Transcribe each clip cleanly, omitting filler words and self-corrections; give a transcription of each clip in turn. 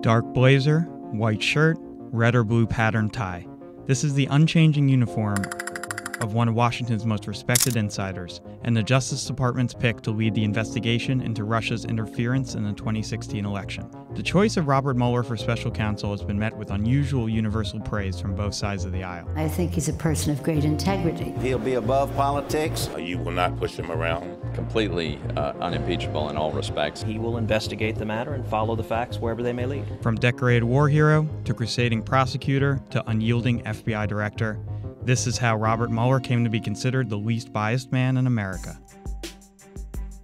Dark blazer, white shirt, red or blue patterned tie. This is the unchanging uniform of one of Washington's most respected insiders, and the Justice Department's pick to lead the investigation into Russia's interference in the 2016 election. The choice of Robert Mueller for special counsel has been met with unusual universal praise from both sides of the aisle. I think he's a person of great integrity. He'll be above politics. You will not push him around. Completely unimpeachable in all respects. He will investigate the matter and follow the facts wherever they may lead. From decorated war hero to crusading prosecutor to unyielding FBI director, this is how Robert Mueller came to be considered the least biased man in America.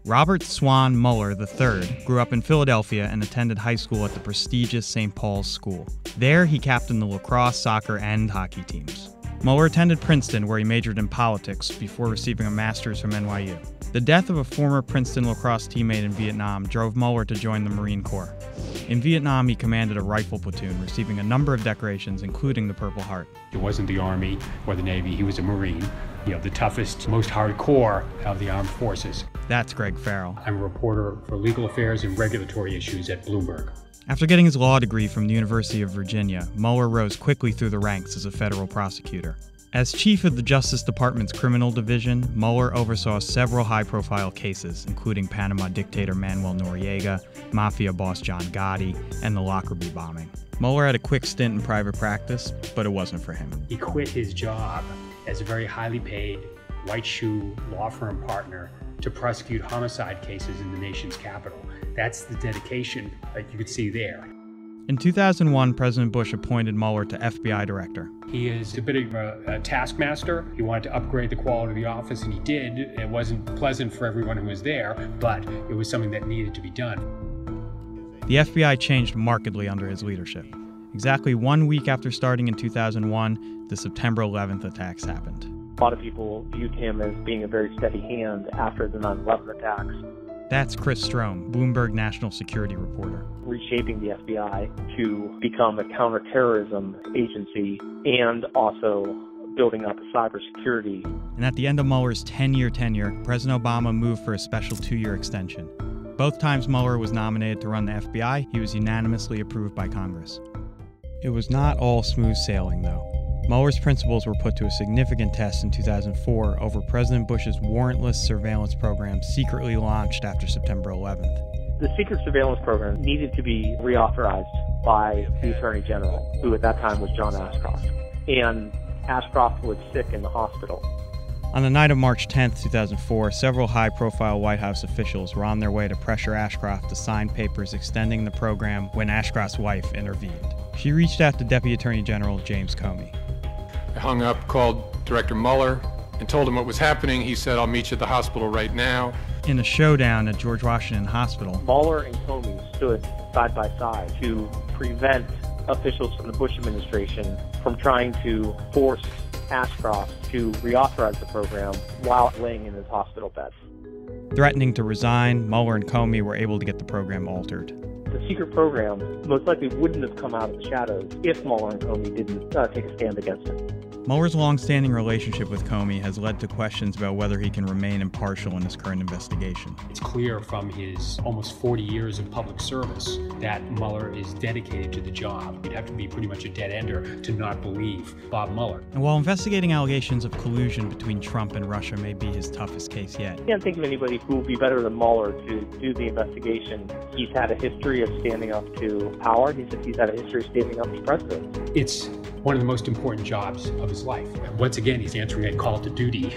Robert Swan Mueller III grew up in Philadelphia and attended high school at the prestigious St. Paul's School. There, he captained the lacrosse, soccer, and hockey teams. Mueller attended Princeton, where he majored in politics before receiving a master's from NYU. The death of a former Princeton lacrosse teammate in Vietnam drove Mueller to join the Marine Corps. In Vietnam, he commanded a rifle platoon, receiving a number of decorations, including the Purple Heart. It wasn't the Army or the Navy, he was a Marine. The toughest, most hardcore of the armed forces. That's Greg Farrell. I'm a reporter for legal affairs and regulatory issues at Bloomberg. After getting his law degree from the University of Virginia, Mueller rose quickly through the ranks as a federal prosecutor. As chief of the Justice Department's criminal division, Mueller oversaw several high-profile cases, including Panama dictator Manuel Noriega, mafia boss John Gotti, and the Lockerbie bombing. Mueller had a quick stint in private practice, but it wasn't for him. He quit his job as a very highly paid, white-shoe law firm partner to prosecute homicide cases in the nation's capital. That's the dedication that you could see there. In 2001, President Bush appointed Mueller to FBI director. He is a bit of a taskmaster. He wanted to upgrade the quality of the office, and he did. It wasn't pleasant for everyone who was there, but it was something that needed to be done. The FBI changed markedly under his leadership. Exactly 1 week after starting in 2001, the September 11th attacks happened. A lot of people viewed him as being a very steady hand after the 9/11 attacks. That's Chris Strome, Bloomberg national security reporter. Reshaping the FBI to become a counterterrorism agency and also building up cybersecurity. And at the end of Mueller's 10-year tenure, President Obama moved for a special 2-year extension. Both times Mueller was nominated to run the FBI, he was unanimously approved by Congress. It was not all smooth sailing, though. Mueller's principles were put to a significant test in 2004 over President Bush's warrantless surveillance program secretly launched after September 11th. The secret surveillance program needed to be reauthorized by the Attorney General, who at that time was John Ashcroft. And Ashcroft was sick in the hospital. On the night of March 10, 2004, several high-profile White House officials were on their way to pressure Ashcroft to sign papers extending the program when Ashcroft's wife intervened. She reached out to Deputy Attorney General James Comey. I hung up, called Director Mueller, and told him what was happening. He said, "I'll meet you at the hospital right now." In a showdown at George Washington Hospital, Mueller and Comey stood side by side to prevent officials from the Bush administration from trying to force Ashcroft to reauthorize the program while laying in his hospital bed. Threatening to resign, Mueller and Comey were able to get the program altered. The secret program most likely wouldn't have come out of the shadows if Mueller and Comey didn't take a stand against it. Mueller's long-standing relationship with Comey has led to questions about whether he can remain impartial in his current investigation. It's clear from his almost 40 years of public service that Mueller is dedicated to the job. You'd have to be pretty much a dead-ender to not believe Bob Mueller. And while investigating allegations of collusion between Trump and Russia may be his toughest case yet, I can't think of anybody who would be better than Mueller to do the investigation. He's had a history of standing up to power. He's had a history of standing up to presidents. It's one of the most important jobs of his life. Once again, he's answering a call to duty